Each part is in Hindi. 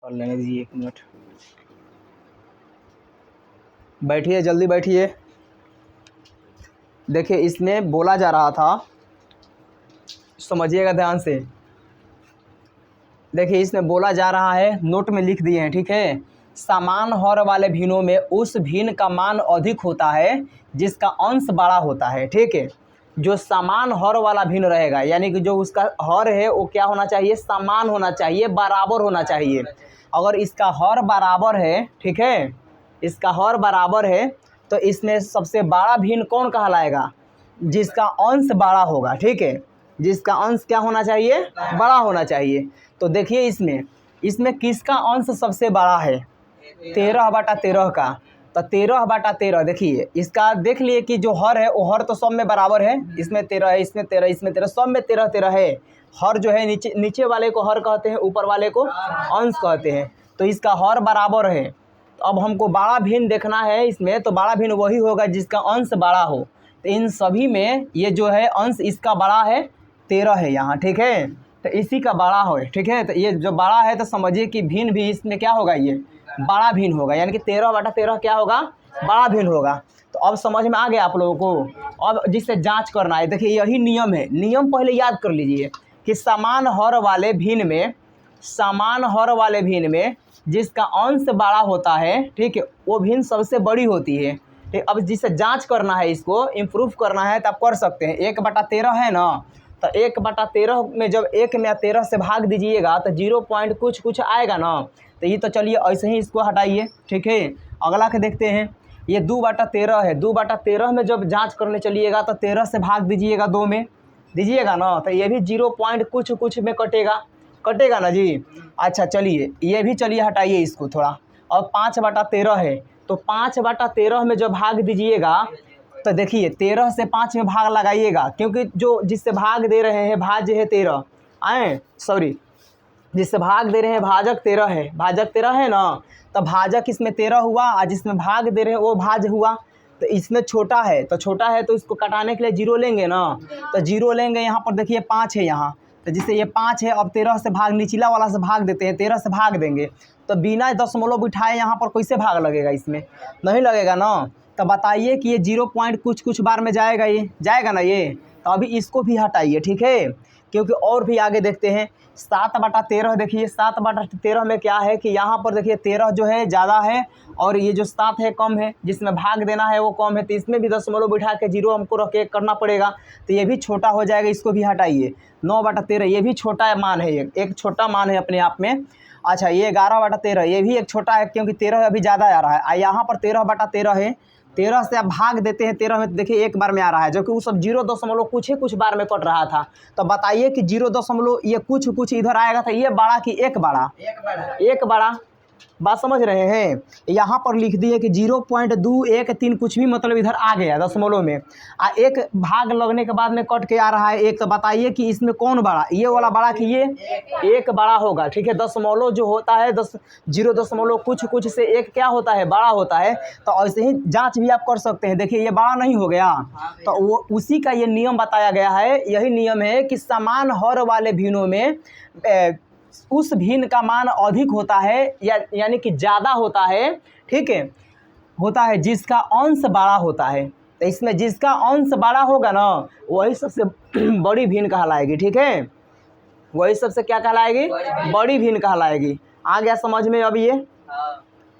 कर लेने दीजिए 1 मिनट। बैठिए, जल्दी बैठिए। देखिए इसमें बोला जा रहा था, समझिएगा ध्यान से। देखिए इसमें बोला जा रहा है, नोट में लिख दिए हैं, ठीक है। समान हर वाले भिन्नों में उस भिन्न का मान अधिक होता है जिसका अंश बड़ा होता है, ठीक है। जो समान हर वाला भिन्न रहेगा, यानी कि जो उसका हर है वो क्या होना चाहिए, समान होना चाहिए, बराबर होना चाहिए। अगर इसका हर बराबर है, ठीक है, इसका हर बराबर है, तो इसमें सबसे बड़ा भिन्न कौन कहलाएगा, जिसका अंश बड़ा होगा, ठीक है। जिसका अंश क्या होना चाहिए, बड़ा होना चाहिए। तो देखिए इसमें किसका अंश सबसे बड़ा है, 13/13 का। तो 13/13, देखिए इसका देख लिए कि जो हर है वो हर तो सब में बराबर है, इसमें 13 है, इसमें 13, इसमें 13, सब में 13 है। हर जो है नीचे वाले को हर कहते हैं, ऊपर वाले को अंश कहते हैं। तो इसका हर बराबर है। तो अब हमको बड़ा भिन्न देखना है इसमें, तो बड़ा भिन्न वही होगा जिसका अंश बड़ा हो। तो इन सभी में ये जो है अंश इसका बड़ा है, 13 है यहाँ, ठीक है। तो इसी का बड़ा हो, ठीक है। तो ये जो बड़ा है तो समझिए कि भिन्न भी इसमें क्या होगा, ये बड़ा भिन्न होगा, यानी कि 13/13 क्या होगा, बड़ा भिन्न होगा। तो अब समझ में आ गया आप लोगों को। अब जिससे जांच करना है, देखिए यही नियम है। नियम पहले याद कर लीजिए कि समान हर वाले भिन्न में जिसका अंश बड़ा होता है, ठीक है, वो भिन्न सबसे बड़ी होती है, ठीक। अब जिससे जांच करना है, इसको इम्प्रूव करना है, तो आप कर सकते हैं। 1/13 है ना, तो 1/13 में जब 1 में 13 से भाग दीजिएगा तो 0 पॉइंट कुछ कुछ आएगा ना। तो ये तो चलिए ऐसे ही इसको हटाइए, ठीक है। अगला के देखते हैं, ये 2/13 है। 2/13 में जब जांच करने चलिएगा तो 13 से भाग दीजिएगा, 2 में दीजिएगा ना, तो ये भी 0 पॉइंट कुछ कुछ में कटेगा ना जी। अच्छा चलिए, ये भी चलिए हटाइए इसको थोड़ा। और 5/13 है, तो 5/13 में जब भाग दीजिएगा तो देखिए 13 से 5 में भाग लगाइएगा, क्योंकि जो जिससे भाग दे रहे हैं भाज्य है 13, जिससे भाग दे रहे हैं भाजक 13 है, भाजक 13 है ना। तो भाजक इसमें 13 हुआ, और जिसमें भाग दे रहे हैं वो भाज्य हुआ। तो इसमें छोटा है तो इसको कटाने के लिए 0 लेंगे ना, तो 0 लेंगे। यहाँ पर देखिए 5 है यहाँ, तो जिससे ये 5 है। अब 13 से भाग, निचला वाला से भाग देते हैं, 13 से भाग देंगे तो बिना दशमलव बिठाए यहाँ पर कैसे भाग लगेगा, इसमें नहीं लगेगा ना। तो बताइए कि ये 0 पॉइंट कुछ कुछ बार में जाएगा, ये जाएगा ना ये। तो अभी इसको भी हटाइए, ठीक है, क्योंकि और भी आगे देखते हैं। 7/13 देखिए, 7/13 में क्या है कि यहाँ पर देखिए 13 जो है ज़्यादा है और ये जो 7 है कम है, जिसमें भाग देना है वो कम है। तो इसमें भी दशमलव बिठा के 0 हमको रख के करना पड़ेगा, तो ये भी छोटा हो जाएगा, इसको भी हटाइए। 9/13 ये भी छोटा मान है, एक छोटा मान है अपने आप में। अच्छा, ये 11/13 ये भी एक छोटा है, क्योंकि 13 अभी ज़्यादा आ रहा है। यहाँ पर 13/13 है, 13 से आप भाग देते हैं 13 में, तो देखिए 1 बार में आ रहा है, जो कि वो सब 0 दशमलव कुछ बार में कट रहा था। तो बताइए कि 0 दशमलव ये कुछ इधर आएगा, तो ये बड़ा कि एक बड़ा, एक बड़ा। बात समझ रहे हैं। यहाँ पर लिख दिए कि 0.213 कुछ भी मतलब इधर आ गया दशमलव में, एक भाग लगने के बाद में कट के आ रहा है एक। तो बताइए कि इसमें कौन बड़ा, ये वाला बड़ा कि ये एक बड़ा होगा, ठीक है। दशमलव जो होता है 0 दशमलव कुछ से एक क्या होता है, बड़ा होता है। तो ऐसे ही जांच भी आप कर सकते हैं। देखिए ये बड़ा नहीं हो गया, तो वो उसी का ये नियम बताया गया है। यही नियम है कि समान हर वाले भिन्नों में उस भिन्न का मान अधिक होता है, यानी कि ज़्यादा होता है, ठीक है, होता है जिसका अंश बड़ा होता है। तो इसमें जिसका अंश बड़ा होगा ना, वही सबसे बड़ी भिन्न कहलाएगी, ठीक है। वही सबसे क्या कहलाएगी, बड़ी भिन्न कहलाएगी। आ गया समझ में। अब ये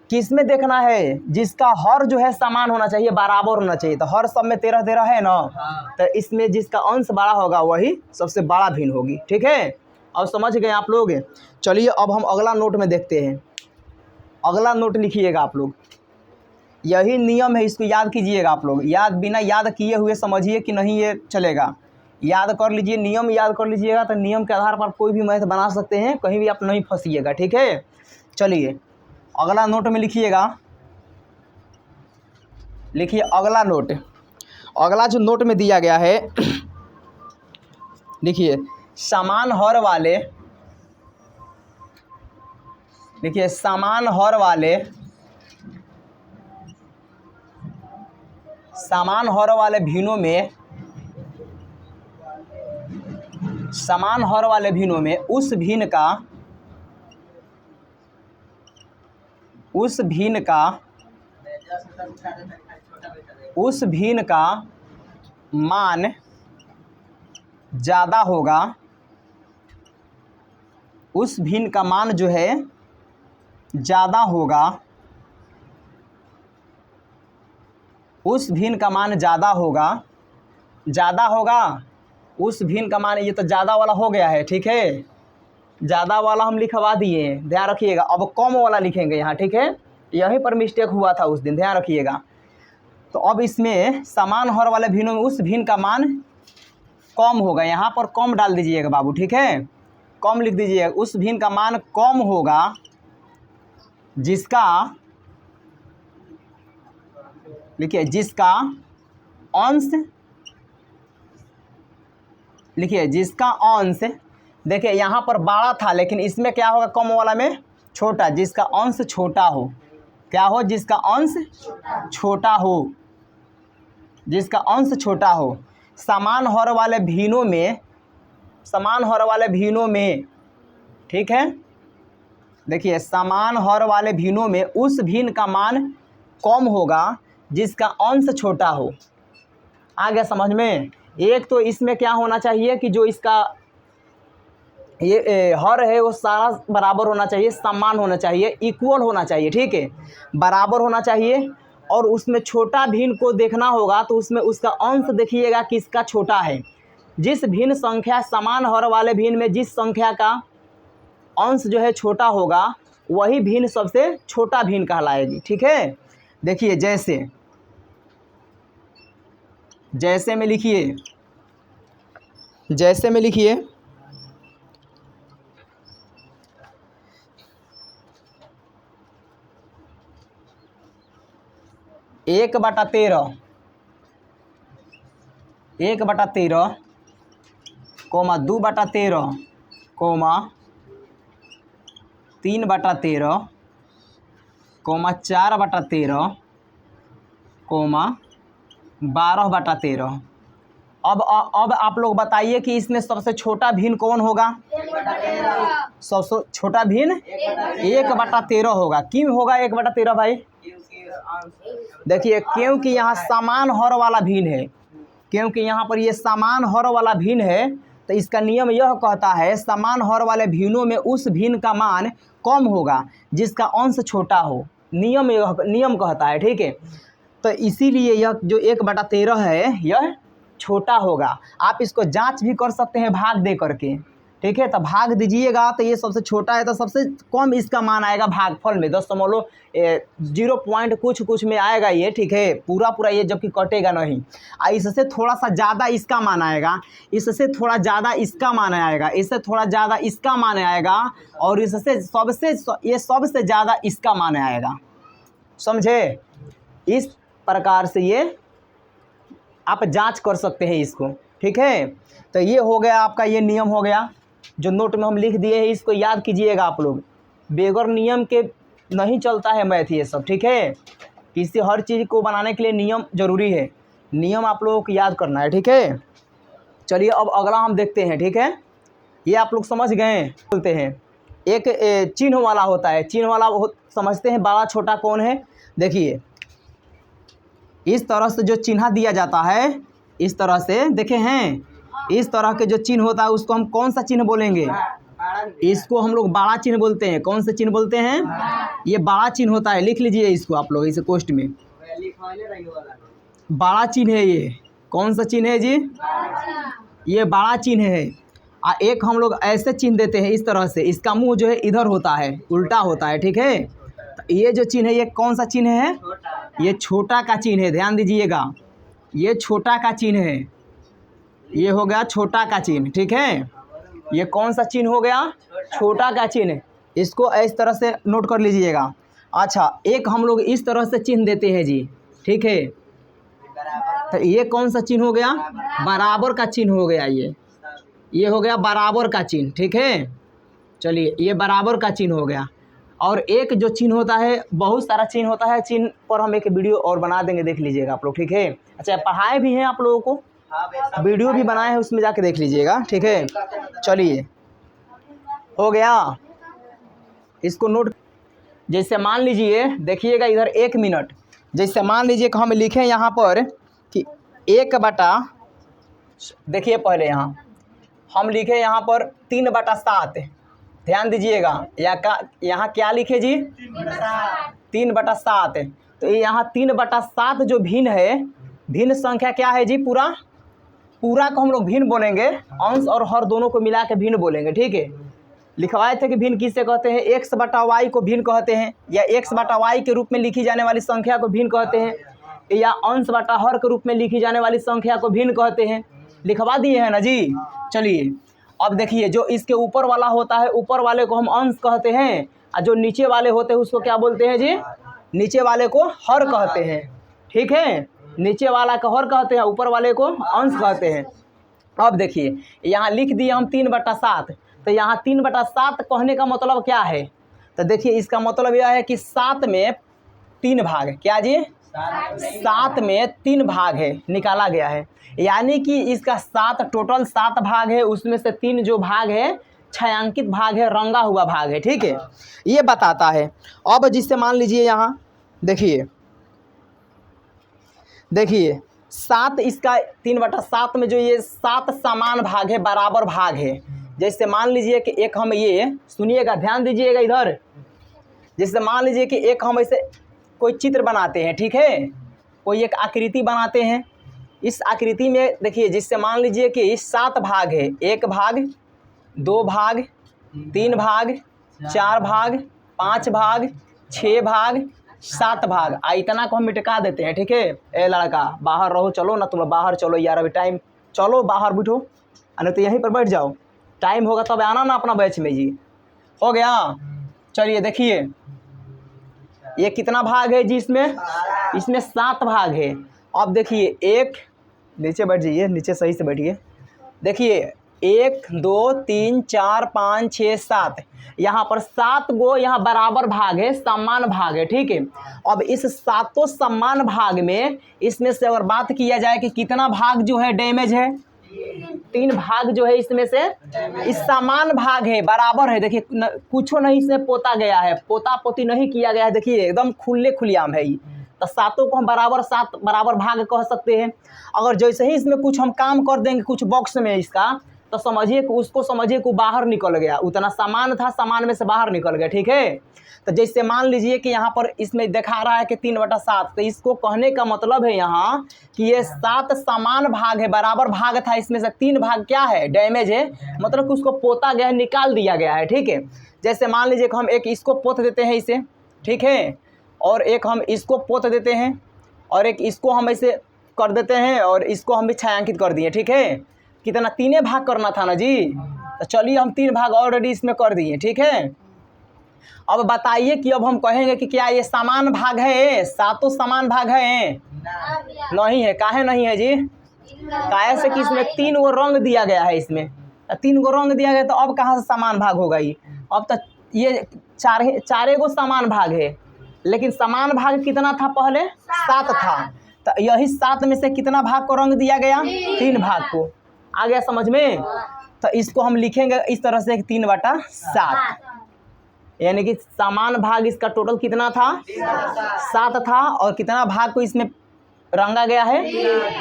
किसमें देखना है, जिसका हर जो है समान होना चाहिए, बराबर होना चाहिए। तो हर सब में 13 है ना, तो इसमें जिसका अंश बड़ा होगा वही सबसे बड़ा भिन्न होगी, ठीक है। अब समझ गए आप लोग। चलिए अब हम अगला नोट में देखते हैं। अगला नोट लिखिएगा आप लोग, यही नियम है, इसको याद कीजिएगा आप लोग। बिना याद किए हुए समझिए कि नहीं ये चलेगा। याद कर लीजिए, नियम याद कर लीजिएगा, तो नियम के आधार पर कोई भी मैथ बना सकते हैं, कहीं भी आप नहीं फंसिएगा, ठीक है। चलिए अगला नोट में लिखिएगा, लिखिए अगला नोट। अगला जो नोट में दिया गया है लिखिए, समान हर वाले, देखिए समान हर वाले भिन्नों में, समान हर वाले भिन्नों में उस भिन्न का उस भिन्न का मान ज़्यादा होगा, उस भिन्न का मान जो है ज़्यादा होगा, उस भिन्न का मान ज़्यादा होगा, ज़्यादा होगा उस भिन्न का मान, ये तो ज़्यादा वाला हो गया है, ठीक है, ज़्यादा वाला हम लिखवा दिए हैं, ध्यान रखिएगा। अब कम वाला लिखेंगे यहाँ, ठीक है, यहीं पर मिस्टेक हुआ था उस दिन, ध्यान रखिएगा। तो अब इसमें समान हर वाले भिन्नों में उस भिन्न का मान कम होगा, यहाँ पर कम डाल दीजिएगा बाबू, ठीक है, कम लिख दीजिएगा। उस भिन्न का मान कम होगा जिसका, लिखिए, जिसका अंश, लिखिए जिसका अंश, देखिए यहाँ पर बड़ा था लेकिन इसमें क्या होगा, कम वाला में छोटा, जिसका अंश छोटा हो, क्या हो, जिसका अंश छोटा हो, जिसका अंश छोटा हो। समान हर वाले भिन्नों में, समान हर वाले भिन्नों में, ठीक है, देखिए समान हर वाले भिन्नों में उस भिन्न का मान कम होगा जिसका अंश छोटा हो। आ गया समझ में। एक तो इसमें क्या होना चाहिए कि जो इसका ये हर है वो सारा बराबर होना चाहिए, समान होना चाहिए, इक्वल होना चाहिए, ठीक है, बराबर होना चाहिए। और उसमें छोटा भिन्न को देखना होगा तो उसमें उसका अंश देखिएगा किसका छोटा है। जिस भिन्न संख्या, समान हर वाले भिन्न में जिस संख्या का अंश जो है छोटा होगा वही भिन्न सबसे छोटा भिन्न कहलाएगी, ठीक है। देखिए जैसे, जैसे में लिखिए, जैसे में लिखिए, एक बटा तेरह, 1/13 कोमा 2/13 कोमा 3/13 कोमा 4/13 कोमा 12/13। अब आप लोग बताइए कि इसमें सबसे छोटा भिन्न कौन होगा? सबसे छोटा भिन्न 1/13 होगा। क्यों होगा 1/13 भाई? देखिए क्योंकि यहाँ समान हर वाला भिन्न है, क्योंकि यहाँ पर ये समान हर वाला भिन्न है तो इसका नियम यह कहता है समान हर वाले भिन्नों में उस भिन्न का मान कम होगा जिसका अंश छोटा हो। नियम कहता है, ठीक है। तो इसीलिए यह जो 1/13 है यह छोटा होगा। आप इसको जांच भी कर सकते हैं भाग दे करके, ठीक है। तो भाग दीजिएगा तो ये सबसे छोटा है तो सबसे कम इसका मान आएगा भागफल में 0.0 पॉइंट कुछ में आएगा ये, ठीक है। पूरा ये जबकि कटेगा नहीं। इससे थोड़ा सा ज़्यादा इसका मान आएगा, इससे थोड़ा ज़्यादा इसका मान आएगा, इससे थोड़ा ज़्यादा इसका मान आएगा और इससे सबसे ज़्यादा इसका मान आएगा। समझे? इस प्रकार से ये आप जांच कर सकते हैं इसको, ठीक है। तो ये हो गया आपका, ये नियम हो गया जो नोट में हम लिख दिए हैं। इसको याद कीजिएगा आप लोग, बेगर नियम के नहीं चलता है मैथ ये सब, ठीक है। किसी हर चीज़ को बनाने के लिए नियम ज़रूरी है, नियम आप लोगों को याद करना है, ठीक है। चलिए अब अगला हम देखते हैं, ठीक है। ये आप लोग समझ गए। बोलते हैं एक चिन्ह वाला होता है, चिन्ह वाला समझते हैं बड़ा छोटा कौन है। देखिए इस तरह से जो चिन्ह दिया जाता है, इस तरह से देखे हैं, इस तरह के जो चिन्ह होता है उसको हम कौन सा चिन्ह बोलेंगे? इसको हम लोग बड़ा चिन्ह बोलते हैं। कौन सा चिन्ह बोलते हैं? ये बड़ा चिन्ह होता है, लिख लीजिए इसको आप लोग इसे कोष्ठ में। बड़ा चिन्ह है ये। कौन सा चिन्ह है जी? ये बड़ा चिन्ह है। एक हम लोग ऐसे चिन्ह देते हैं इस तरह से, इसका मुंह जो है इधर होता है, उल्टा होता है, ठीक है। तो ये जो चिन्ह है ये कौन सा चिन्ह है? ये छोटा का चिन्ह है, ध्यान दीजिएगा, ये छोटा का चिन्ह है। ये हो गया छोटा का चिन्ह, ठीक है। ये कौन सा चिन्ह हो गया? छोटा का चिन्ह। इसको इस तरह से नोट कर लीजिएगा। अच्छा, एक हम लोग इस तरह से चिन्ह देते हैं जी, ठीक है। तो ये कौन सा चिन्ह हो गया? बराबर का चिन्ह हो गया। ये हो गया बराबर का चिन्ह, ठीक है। चलिए ये बराबर का चिन्ह हो गया। और एक जो चिन्ह होता है, बहुत सारा चिन्ह होता है, चिन्ह पर हम एक वीडियो और बना देंगे, देख लीजिएगा आप लोग, ठीक है। अच्छा, पढ़ाए भी हैं आप लोगों को, वीडियो भी बनाए हैं, उसमें जाके देख लीजिएगा, ठीक है। चलिए हो गया, इसको नोट। जैसे मान लीजिए, देखिएगा इधर 1 मिनट, जैसे मान लीजिए कि हम लिखें यहाँ पर कि 1/, देखिए पहले यहाँ हम लिखे यहाँ पर 3/7, ध्यान दीजिएगा, यहाँ क्या लिखे जी, 3/7। तो ये यहाँ 3/7 जो भिन्न है, भिन्न संख्या क्या है जी, पूरा को हम लोग भिन्न बोलेंगे, अंश और हर दोनों को मिला के भिन्न बोलेंगे, ठीक है। लिखवाए थे कि भिन्न किससे कहते हैं, x/y को भिन्न कहते हैं, या x/y के रूप में लिखी जाने वाली संख्या को भिन्न कहते हैं, या अंश बटा हर के रूप में लिखी जाने वाली संख्या को भिन्न कहते हैं। लिखवा दिए हैं ना जी। चलिए अब देखिए, जो इसके ऊपर वाला होता है, ऊपर वाले को हम अंश कहते हैं, और जो नीचे वाले होते हैं उसको क्या बोलते हैं जी, नीचे वाले को हर कहते हैं, ठीक है। नीचे वाला को हर कहते हैं, ऊपर वाले को अंश कहते हैं। अब देखिए यहाँ लिख दिए हम 3/7, तो यहाँ 3/7 कहने का मतलब क्या है, तो देखिए इसका मतलब यह है कि 7 में 3 भाग, क्या जी, 7 में 3 भाग है, निकाला गया है। यानी कि इसका 7 टोटल 7 भाग है, उसमें से 3 जो भाग है छायांकित भाग है, रंगा हुआ भाग है, ठीक है, ये बताता है। अब जिससे मान लीजिए यहाँ देखिए 7, इसका 3/7 में जो ये 7 समान भाग है, बराबर भाग है। जैसे मान लीजिए कि एक हम ये सुनिएगा, ध्यान दीजिएगा इधर, जैसे मान लीजिए कि एक हम ऐसे कोई चित्र बनाते हैं, ठीक है, कोई एक आकृति बनाते हैं। इस आकृति में देखिए, जिससे मान लीजिए कि 7 भाग है, 1 भाग, 2 भाग, 3 भाग, 4 भाग, 5 भाग, 6 भाग, 7 भाग, इतना को हम मिटका देते हैं, ठीक है। ए लड़का बाहर रहो, चलो ना, तुम बाहर चलो यार, अभी टाइम, चलो बाहर बैठो, नहीं तो यहीं पर बैठ जाओ, टाइम होगा तब आना ना अपना बैच में जी। हो गया। चलिए देखिए ये कितना भाग है जी, इसमें 7 भाग है। अब देखिए एक, नीचे बैठ जाइए, नीचे सही से बैठिए। देखिए 1 2 3 4 5 6 7, यहाँ पर 7 गो यहाँ बराबर भाग है, समान भाग है, ठीक है। अब इस 7 समान भाग में, इसमें से अगर बात किया जाए कि कितना भाग जो है डैमेज है, 3 भाग जो है इसमें से इस समान भाग है, बराबर है। देखिए कुछ नहीं इसमें पोता गया है, पोता पोती नहीं किया गया है, देखिए एकदम खुलेआम है ये। तो 7 को हम बराबर भाग कह सकते हैं। अगर जैसे ही इसमें कुछ हम काम कर देंगे कुछ बॉक्स में इसका, तो समझिए कि उसको समझिए कि बाहर निकल गया, उतना सामान था, सामान में से बाहर निकल गया, ठीक है। तो जैसे मान लीजिए कि यहाँ पर इसमें दिखा रहा है कि 3/7, तो इसको कहने का मतलब है यहाँ कि ये 7 समान भाग है, बराबर भाग था, इसमें से 3 भाग क्या है, डैमेज है, मतलब कि उसको पोता गया है, निकाल दिया गया है, ठीक है। जैसे मान लीजिए कि हम एक इसको पोत देते हैं इसे, ठीक है, और एक हम इसको पोत देते हैं, और एक इसको हम ऐसे कर देते हैं, और इसको हम भी छायांकित कर दिए, ठीक है। कितना, 3 भाग करना था ना जी। तो चलिए हम 3 भाग ऑलरेडी इसमें कर दिए, ठीक है। अब बताइए कि अब हम कहेंगे कि क्या ये समान भाग है, 7 समान भाग है, नहीं है। काहे नहीं है जी, काहे से कि इसमें 3 गो रंग दिया गया है, इसमें 3 गो रंग दिया गया, तो अब कहाँ से समान भाग होगा ये। अब तो ये चारे गो समान भाग है, लेकिन समान भाग कितना था पहले, 7 था। तो यही 7 में से कितना भाग को रंग दिया गया, 3 भाग को। आ गया समझ में। तो इसको हम लिखेंगे इस तरह से 3/7, यानी कि समान भाग इसका टोटल कितना था, 7 था, और कितना भाग को इसमें रंगा गया है,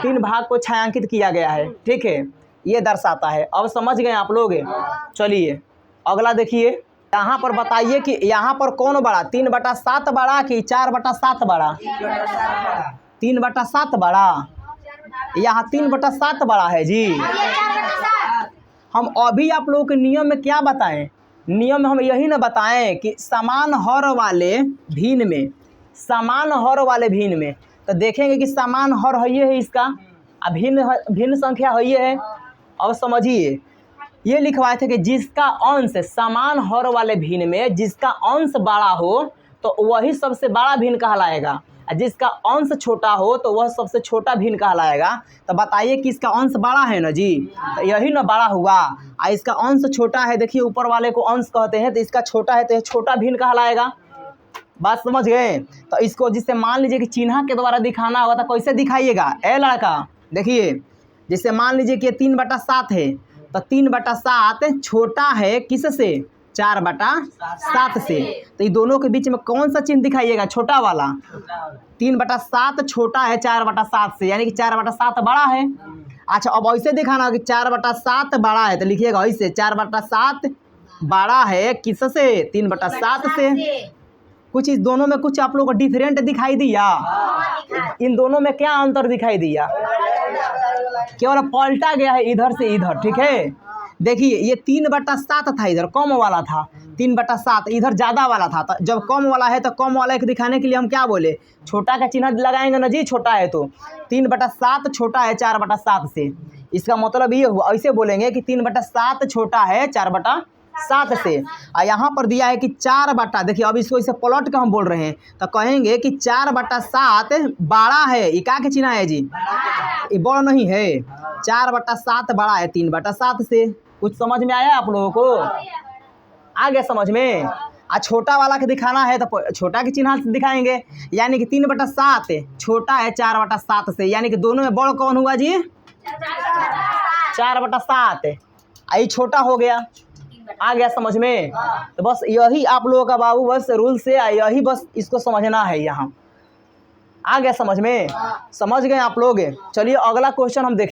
3 भाग को छायांकित किया गया है, ठीक है। ये दर्शाता है। अब समझ गए आप लोग। चलिए अगला देखिए, यहाँ पर बताइए कि यहाँ पर कौन बड़ा, 3/7 बड़ा कि 4/7 बड़ा, 3/7 बड़ा, यहाँ 3/7 बड़ा है जी। हम अभी आप लोगों के नियम में क्या बताएं, नियम में हम यही ना बताएं कि समान हर वाले भिन्न में, समान हर वाले भिन्न में, तो देखेंगे कि समान हर है इसका, भिन्न संख्या है। अब समझिए, ये लिखवाए थे कि जिसका अंश समान हर वाले भिन्न में, जिसका अंश बड़ा हो तो वही सबसे बड़ा भिन्न कहलाएगा, और जिसका अंश छोटा हो तो वह सबसे छोटा भिन्न कहलाएगा। तो बताइए कि इसका अंश बड़ा है ना जी, तो यही ना बड़ा हुआ, और इसका अंश छोटा है, देखिए ऊपर वाले को अंश कहते हैं, तो इसका छोटा है तो यह छोटा भिन्न कहलाएगा। बात समझ गए। तो इसको जिससे मान लीजिए कि चिन्ह के द्वारा दिखाना होगा, तो कैसे दिखाइएगा, ए लड़का देखिए, जैसे मान लीजिए कि 3/7 है, तो 3/7 छोटा है किससे, 4/7 से। तो ये दोनों के बीच में कौन सा चिन्ह दिखाइएगा? छोटा वाला। 3/7 छोटा है 4/7 से, यानी कि 4/7 बड़ा है। अच्छा, अब ऐसे दिखाना कि 4/7 बड़ा है, तो लिखिएगा ऐसे 4/7 बड़ा है किससे? 3/7 से। कुछ इस दोनों में कुछ आप लोगों को डिफरेंट दिखाई दिया? इन दोनों में क्या अंतर दिखाई दिया? केवल पलटा गया है इधर से इधर, ठीक है। देखिए ये 3/7 था, इधर कम वाला था। 3/7 इधर ज़्यादा वाला था। तो जब कम वाला है तो कम वाला को दिखाने के लिए हम क्या बोले? छोटा का चिन्ह लगाएंगे ना जी, छोटा है तो 3/7 छोटा है 4/7 से। इसका मतलब ये हुआ, ऐसे बोलेंगे कि 3/7 छोटा है 4/7 से। और यहाँ पर दिया है कि 4 देखिए अब इसको इसे पलट के हम बोल रहे हैं तो कहेंगे कि 4/7 बड़ा है। ये क्या के चिन्ह है जी? ये बड़ा नहीं है। 4/7 बड़ा है 3/7 से। कुछ समझ में आया आप लोगों को? आ गया समझ में? छोटा वाला के दिखाना है तो छोटा के चिन्ह से दिखाएंगे, यानी कि 3/7 छोटा है 4/7 से, यानी कि दोनों में बड़ कौन हुआ जी? 4/7। यही छोटा हो गया। आ गया समझ में? तो बस यही आप लोगों का बाबू बस रूल से यही बस इसको समझना है यहाँ। आ गया समझ में? समझ गए आप लोग? चलिए अगला क्वेश्चन हम देखें।